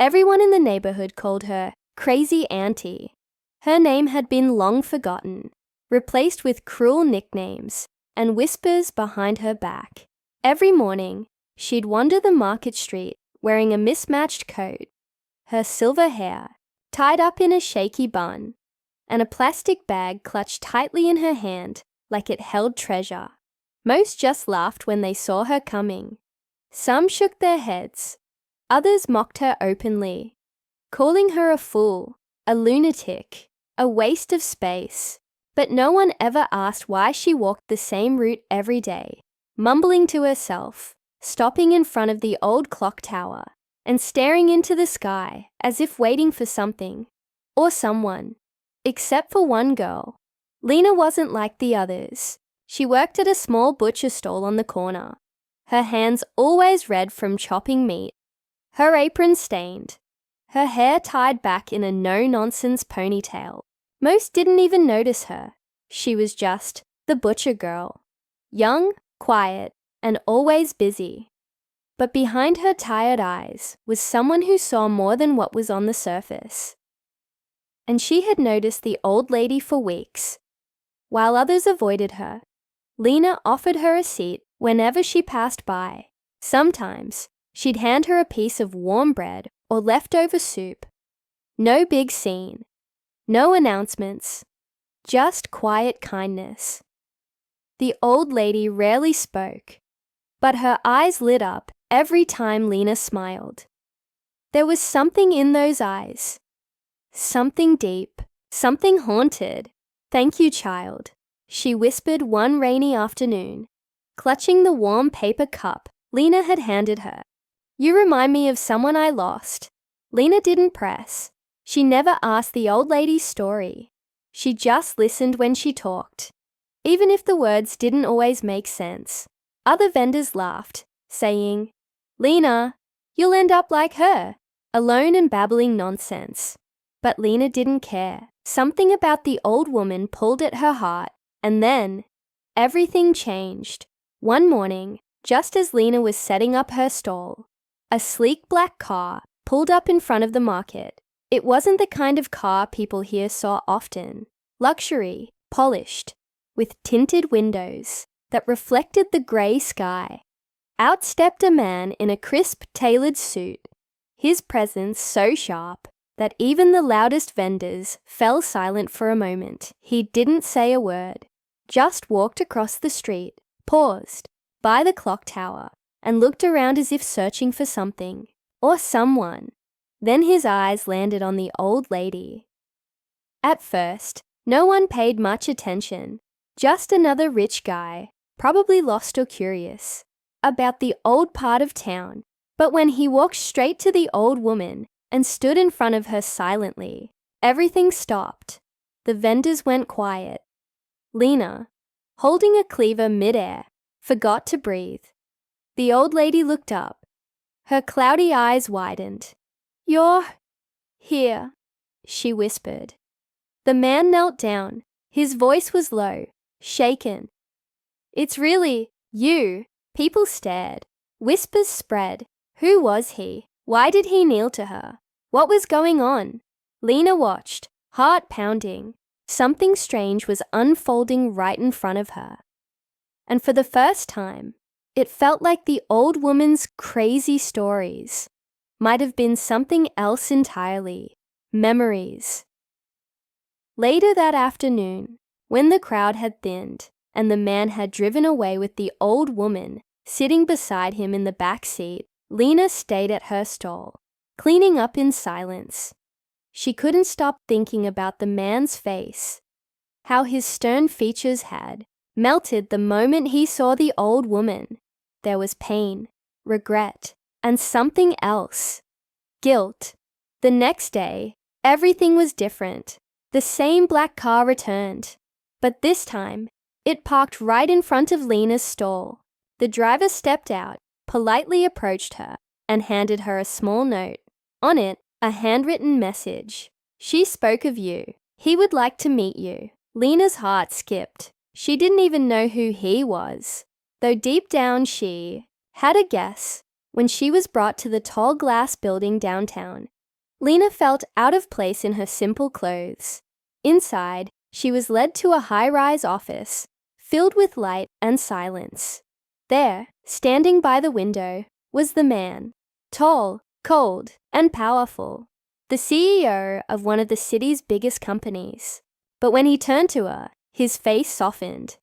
Everyone in the neighborhood called her Crazy Auntie. Her name had been long forgotten, replaced with cruel nicknames and whispers behind her back. Every morning, she'd wander the market street wearing a mismatched coat, her silver hair tied up in a shaky bun, and a plastic bag clutched tightly in her hand like it held treasure. Most just laughed when they saw her coming. Some shook their heads. Others mocked her openly, calling her a fool, a lunatic, a waste of space. But no one ever asked why she walked the same route every day, mumbling to herself, stopping in front of the old clock tower and staring into the sky as if waiting for something or someone. Except for one girl. Lena wasn't like the others. She worked at a small butcher stall on the corner, her hands always red from chopping meat, her apron stained, her hair tied back in a no-nonsense ponytail. Most didn't even notice her. She was just the butcher girl, young, quiet, and always busy. But behind her tired eyes was someone who saw more than what was on the surface. And she had noticed the old lady for weeks. While others avoided her, Lena offered her a seat whenever she passed by. Sometimes, she'd hand her a piece of warm bread or leftover soup. No big scene. No announcements. Just quiet kindness. The old lady rarely spoke, but her eyes lit up every time Lena smiled. There was something in those eyes. Something deep, something haunted. "Thank you, child," she whispered one rainy afternoon, clutching the warm paper cup Lena had handed her. "You remind me of someone I lost." Lena didn't press. She never asked the old lady's story. She just listened when she talked, even if the words didn't always make sense. Other vendors laughed, saying, "Lena, you'll end up like her, alone and babbling nonsense." But Lena didn't care. Something about the old woman pulled at her heart, and then everything changed. One morning, just as Lena was setting up her stall, a sleek black car pulled up in front of the market. It wasn't the kind of car people here saw often. Luxury, polished, with tinted windows that reflected the grey sky. Out stepped a man in a crisp, tailored suit, his presence so sharp that even the loudest vendors fell silent for a moment. He didn't say a word, just walked across the street, paused by the clock tower, and looked around as if searching for something or someone. Then his eyes landed on the old lady. At first, no one paid much attention, just another rich guy, probably lost or curious about the old part of town. But when he walked straight to the old woman and stood in front of her silently, everything stopped. The vendors went quiet. Lena, holding a cleaver midair, forgot to breathe. The old lady looked up. Her cloudy eyes widened. "You're here," she whispered. The man knelt down. His voice was low, shaken. "It's really you." People stared. Whispers spread. Who was he? Why did he kneel to her? What was going on? Lena watched, heart pounding. Something strange was unfolding right in front of her. And for the first time, it felt like the old woman's crazy stories might have been something else entirely. Memories. Later that afternoon, when the crowd had thinned and the man had driven away with the old woman sitting beside him in the back seat, Lena stayed at her stall, cleaning up in silence. She couldn't stop thinking about the man's face, how his stern features had melted the moment he saw the old woman. There was pain, regret, and something else. Guilt. The next day, everything was different. The same black car returned, but this time, it parked right in front of Lena's stall. The driver stepped out, politely approached her, and handed her a small note. On it, a handwritten message. "She spoke of you. He would like to meet you." Lena's heart skipped. She didn't even know who he was, though deep down she had a guess. when she was brought to the tall glass building downtown. Lena felt out of place in her simple clothes. Inside, she was led to a high-rise office, filled with light and silence. There, standing by the window, was the man, tall, cold, and powerful, the CEO of one of the city's biggest companies. But when he turned to her, his face softened.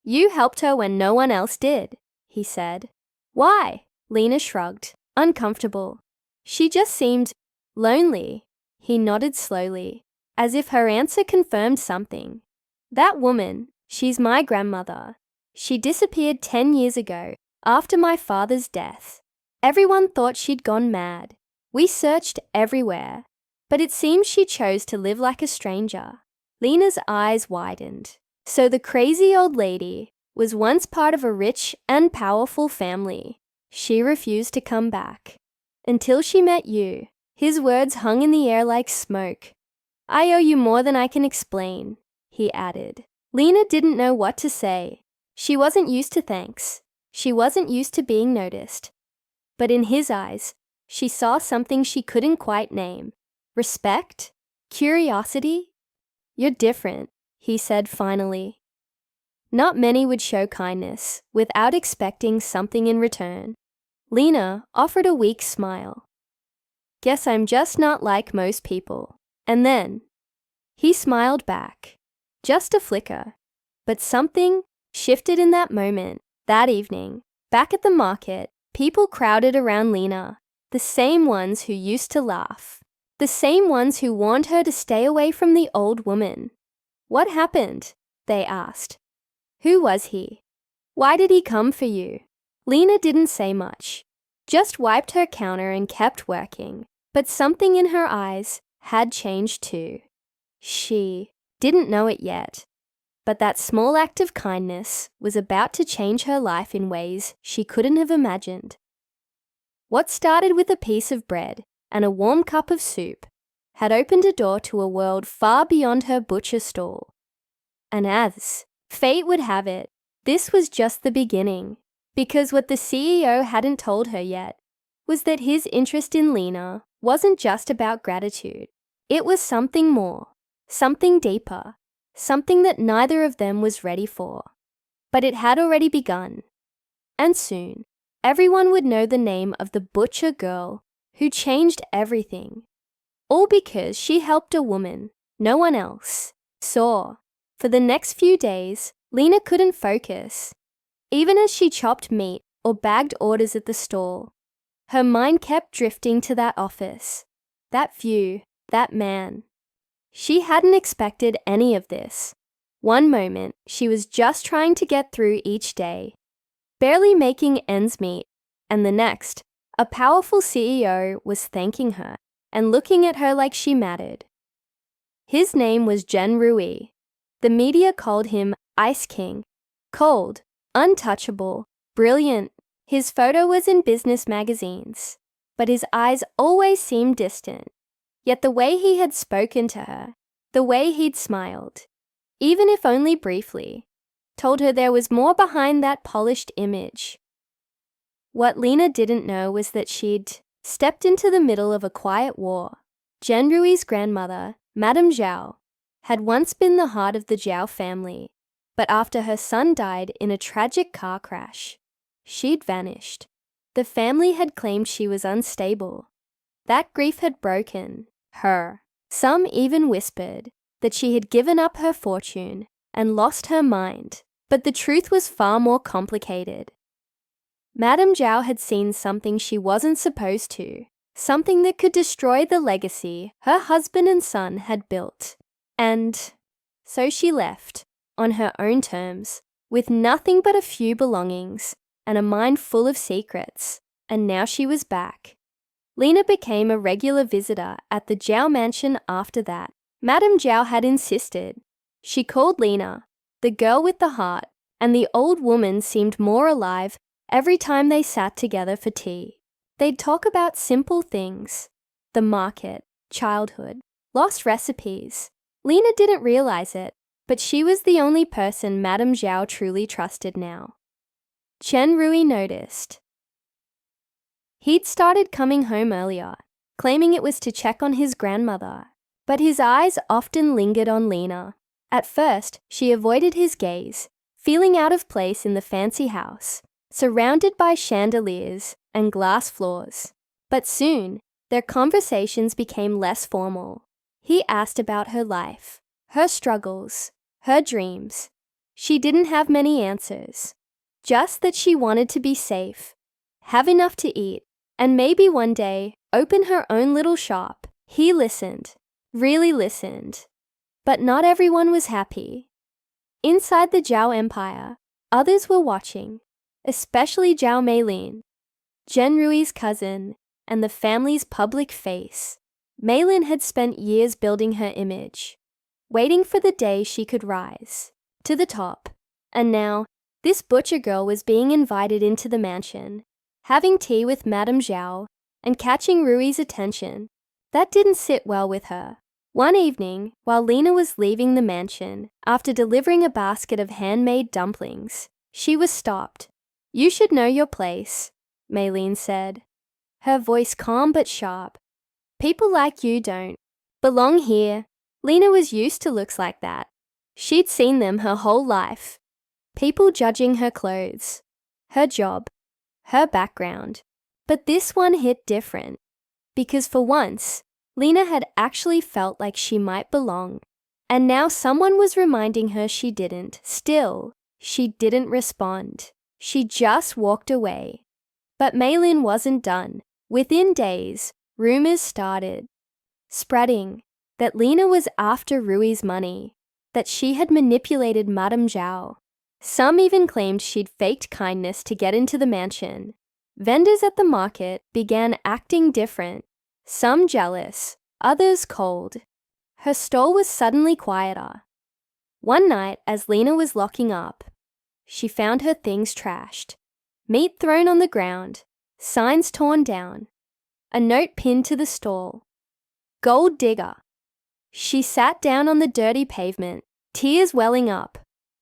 "You helped her when no one else did," he said. "Why?" Lena shrugged, uncomfortable. "She just seemed lonely." He nodded slowly, as if her answer confirmed something. "That woman, she's my grandmother. She disappeared 10 years ago, after my father's death. Everyone thought she'd gone mad. We searched everywhere, but it seems she chose to live like a stranger." Lena's eyes widened. So the crazy old lady was once part of a rich and powerful family. She refused to come back. "Until she met you." His words hung in the air like smoke. "I owe you more than I can explain," he added. Lena didn't know what to say. She wasn't used to thanks. She wasn't used to being noticed. But in his eyes, she saw something she couldn't quite name. Respect? Curiosity? "You're different," he said finally. Not many would show kindness without expecting something in return. Lena offered a weak smile. "Guess I'm just not like most people." And then he smiled back. Just a flicker. But something shifted in that moment. That evening, back at the market, people crowded around Lena, the same ones who used to laugh, the same ones who warned her to stay away from the old woman. "What happened?" they asked. "Who was he? Why did he come for you?" Lena didn't say much, just wiped her counter and kept working. But something in her eyes had changed too. She didn't know it yet, but that small act of kindness was about to change her life in ways she couldn't have imagined. What started with a piece of bread and a warm cup of soup had opened a door to a world far beyond her butcher stall. And as fate would have it, this was just the beginning, because what the CEO hadn't told her yet was that his interest in Lena wasn't just about gratitude. It was something more, something deeper, something that neither of them was ready for. But it had already begun. And soon, everyone would know the name of the butcher girl who changed everything. All because she helped a woman no one else saw. For the next few days, Lena couldn't focus. Even as she chopped meat or bagged orders at the store, her mind kept drifting to that office, that view, that man. She hadn't expected any of this. One moment, she was just trying to get through each day, barely making ends meet, and the next, a powerful CEO was thanking her and looking at her like she mattered. His name was Gen Rui. The media called him Ice King, cold, untouchable, brilliant. His photo was in business magazines, but his eyes always seemed distant. Yet the way he had spoken to her, the way he'd smiled, even if only briefly, told her there was more behind that polished image. What Lena didn't know was that she'd stepped into the middle of a quiet war. Gen Rui's grandmother, Madame Zhao, had once been the heart of the Zhao family, but after her son died in a tragic car crash, she'd vanished. The family had claimed she was unstable. That grief had broken her. Some even whispered that she had given up her fortune and lost her mind, but the truth was far more complicated. Madame Zhao had seen something she wasn't supposed to, something that could destroy the legacy her husband and son had built. And so she left, on her own terms, with nothing but a few belongings and a mind full of secrets, and now she was back. Lena became a regular visitor at the Zhao mansion after that. Madame Zhao had insisted. She called Lena the girl with the heart, and the old woman seemed more alive every time they sat together for tea. They'd talk about simple things, the market, childhood, lost recipes. Lena didn't realize it, but she was the only person Madame Zhao truly trusted now. Gen Rui noticed. He'd started coming home earlier, claiming it was to check on his grandmother, but his eyes often lingered on Lena. At first, she avoided his gaze, feeling out of place in the fancy house, surrounded by chandeliers and glass floors. But soon, their conversations became less formal. He asked about her life, her struggles, her dreams. She didn't have many answers, just that she wanted to be safe, have enough to eat, and maybe one day open her own little shop. He listened, really listened. But not everyone was happy. Inside the Zhao Empire, others were watching, especially Zhao Meilin, Zhenrui's cousin, and the family's public face. Meilin had spent years building her image, waiting for the day she could rise to the top. And now, this butcher girl was being invited into the mansion, having tea with Madame Zhao, and catching Rui's attention. That didn't sit well with her. One evening, while Lena was leaving the mansion after delivering a basket of handmade dumplings, she was stopped. "You should know your place," Meilin said, her voice calm but sharp. "People like you don't belong here." Lena was used to looks like that. She'd seen them her whole life. People judging her clothes, her job, her background. But this one hit different, because for once, Lena had actually felt like she might belong. And now someone was reminding her she didn't. Still, she didn't respond. She just walked away. But Meilin wasn't done. Within days, rumors started spreading that Lena was after Rui's money, that she had manipulated Madame Zhao. Some even claimed she'd faked kindness to get into the mansion. Vendors at the market began acting different. Some jealous, others cold. Her stall was suddenly quieter. One night, as Lena was locking up, she found her things trashed. Meat thrown on the ground, signs torn down, a note pinned to the stall. "Gold digger." She sat down on the dirty pavement, tears welling up,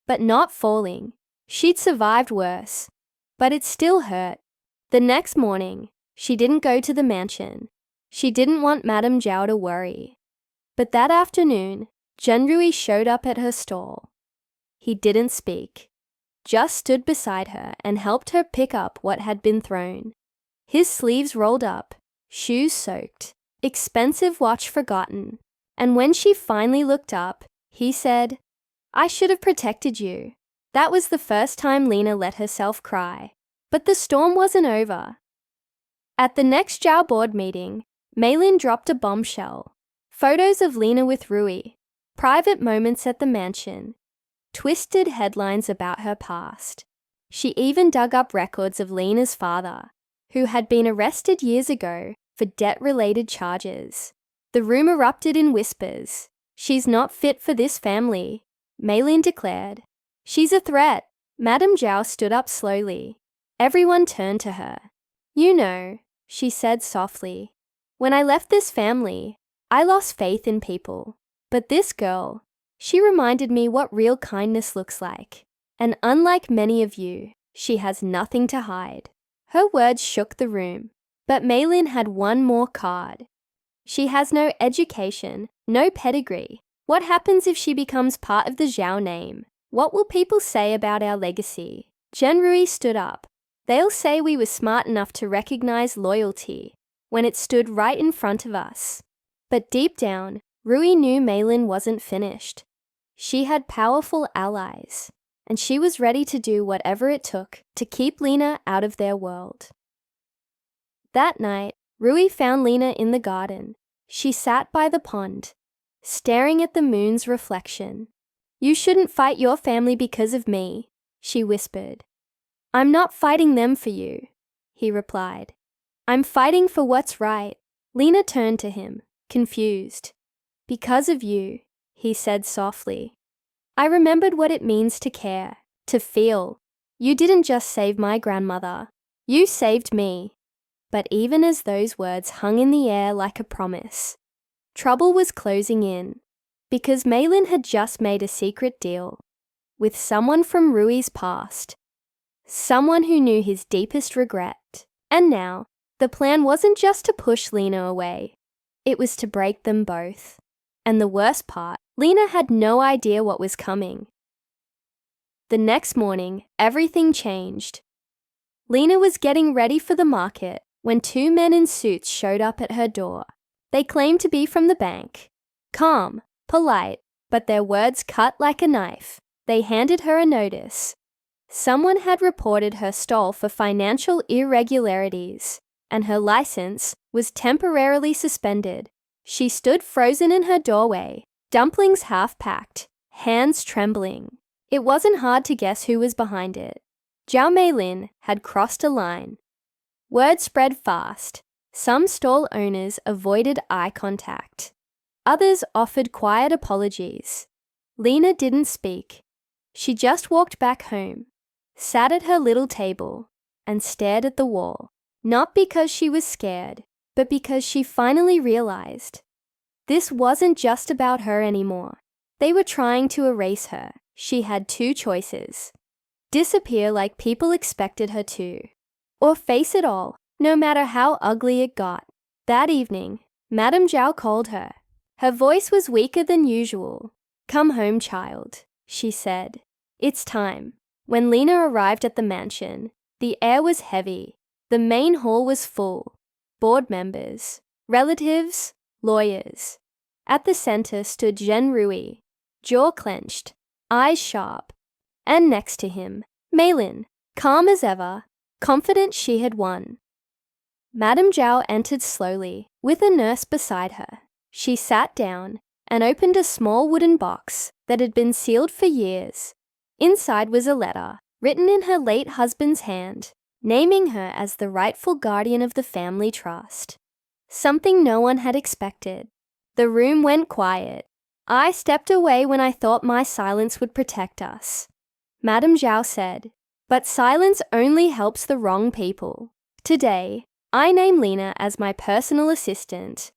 but not falling. She'd survived worse, but it still hurt. The next morning, she didn't go to the mansion. She didn't want Madame Zhao to worry. But that afternoon, Zhenrui showed up at her stall. He didn't speak, just stood beside her and helped her pick up what had been thrown. His sleeves rolled up, shoes soaked, expensive watch forgotten. And when she finally looked up, he said, "I should have protected you." That was the first time Lena let herself cry. But the storm wasn't over. At the next Zhao board meeting, Meilin dropped a bombshell. Photos of Lena with Rui, private moments at the mansion, twisted headlines about her past. She even dug up records of Lena's father, who had been arrested years ago for debt-related charges. The room erupted in whispers. "She's not fit for this family," Meilin declared. "She's a threat." Madame Zhao stood up slowly. Everyone turned to her. "You know," she said softly, "when I left this family, I lost faith in people. But this girl, she reminded me what real kindness looks like. And unlike many of you, she has nothing to hide." Her words shook the room. But Meilin had one more card. She has no education, no pedigree. What happens if she becomes part of the Zhao name? What will people say about our legacy? Zhenrui stood up. "They'll say we were smart enough to recognize loyalty when it stood right in front of us." But deep down, Rui knew Meilin wasn't finished. She had powerful allies, and she was ready to do whatever it took to keep Lena out of their world. That night, Rui found Lena in the garden. She sat by the pond, staring at the moon's reflection. "You shouldn't fight your family because of me," she whispered. "I'm not fighting them for you," he replied. "I'm fighting for what's right." Lena turned to him, confused. "Because of you," he said softly. "I remembered what it means to care, to feel. You didn't just save my grandmother. You saved me." But even as those words hung in the air like a promise, trouble was closing in, because Meilin had just made a secret deal with someone from Rui's past, someone who knew his deepest regret. And now, The plan wasn't just to push Lena away. It was to break them both. And the worst part, Lena had no idea what was coming. The next morning, everything changed. Lena was getting ready for the market when two men in suits showed up at her door. They claimed to be from the bank. Calm, polite, but their words cut like a knife. They handed her a notice. Someone had reported her stole for financial irregularities, and her license was temporarily suspended. She stood frozen in her doorway, dumplings half-packed, hands trembling. It wasn't hard to guess who was behind it. Zhao Meilin had crossed a line. Word spread fast. Some stall owners avoided eye contact. Others offered quiet apologies. Lena didn't speak. She just walked back home, sat at her little table, and stared at the wall. Not because she was scared, but because she finally realized this wasn't just about her anymore. They were trying to erase her. She had two choices: disappear like people expected her to, or face it all, no matter how ugly it got. That evening, Madame Zhao called her. Her voice was weaker than usual. "Come home, child," she said. "It's time." When Lena arrived at the mansion, the air was heavy. The main hall was full. Board members, relatives, lawyers. At the center stood Zhen Rui, jaw clenched, eyes sharp. And next to him, Meilin, calm as ever, confident she had won. Madame Zhao entered slowly, with a nurse beside her. She sat down and opened a small wooden box that had been sealed for years. Inside was a letter, written in her late husband's hand, naming her as the rightful guardian of the family trust. Something no one had expected. The room went quiet. I stepped away when I thought my silence would protect us. Madame Zhao said, "But silence only helps the wrong people. Today, I name Lena as my personal assistant,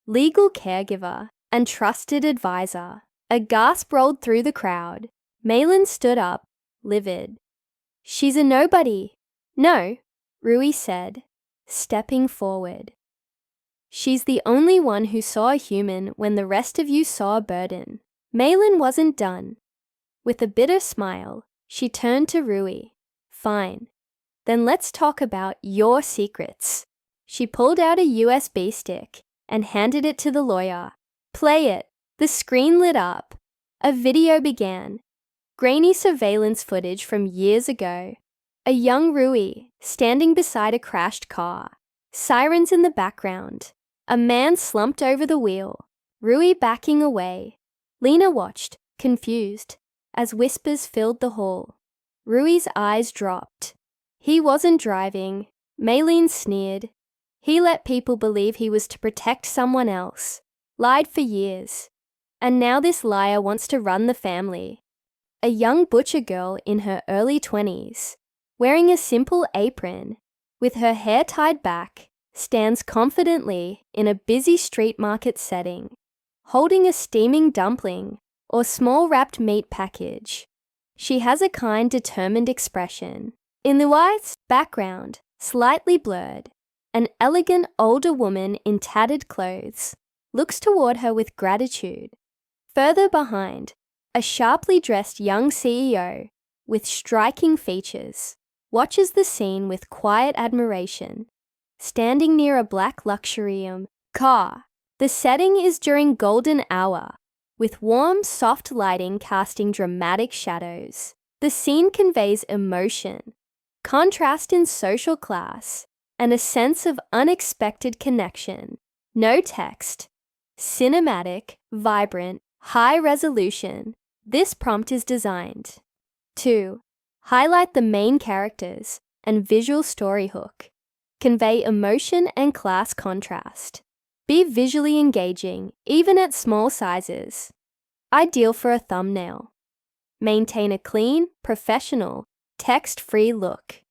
legal caregiver, and trusted advisor." A gasp rolled through the crowd. Meilin stood up, livid. "She's a nobody." "No," Rui said, stepping forward. "She's the only one who saw a human when the rest of you saw a burden." Meilin wasn't done. With a bitter smile, she turned to Rui. "Fine. Then let's talk about your secrets." She pulled out a USB stick and handed it to the lawyer. "Play it." The screen lit up. A video began. Grainy surveillance footage from years ago. A young Rui standing beside a crashed car. Sirens in the background. A man slumped over the wheel. Rui backing away. Lena watched, confused, as whispers filled the hall. Rui's eyes dropped. He wasn't driving. Meilin sneered. He let people believe he was to protect someone else. Lied for years. And now this liar wants to run the family. A young butcher girl in her early 20s, wearing a simple apron, with her hair tied back, stands confidently in a busy street market setting, holding a steaming dumpling or small wrapped meat package. She has a kind, determined expression. In the white background, slightly blurred, an elegant older woman in tattered clothes looks toward her with gratitude. Further behind, a sharply dressed young CEO with striking features watches the scene with quiet admiration, standing near a black luxury car. The setting is during golden hour, with warm, soft lighting casting dramatic shadows. The scene conveys emotion, contrast in social class, and a sense of unexpected connection. No text. Cinematic, vibrant, high resolution. This prompt is designed to highlight the main characters and visual story hook, convey emotion and class contrast, be visually engaging even at small sizes, ideal for a thumbnail, maintain a clean, professional, text-free look.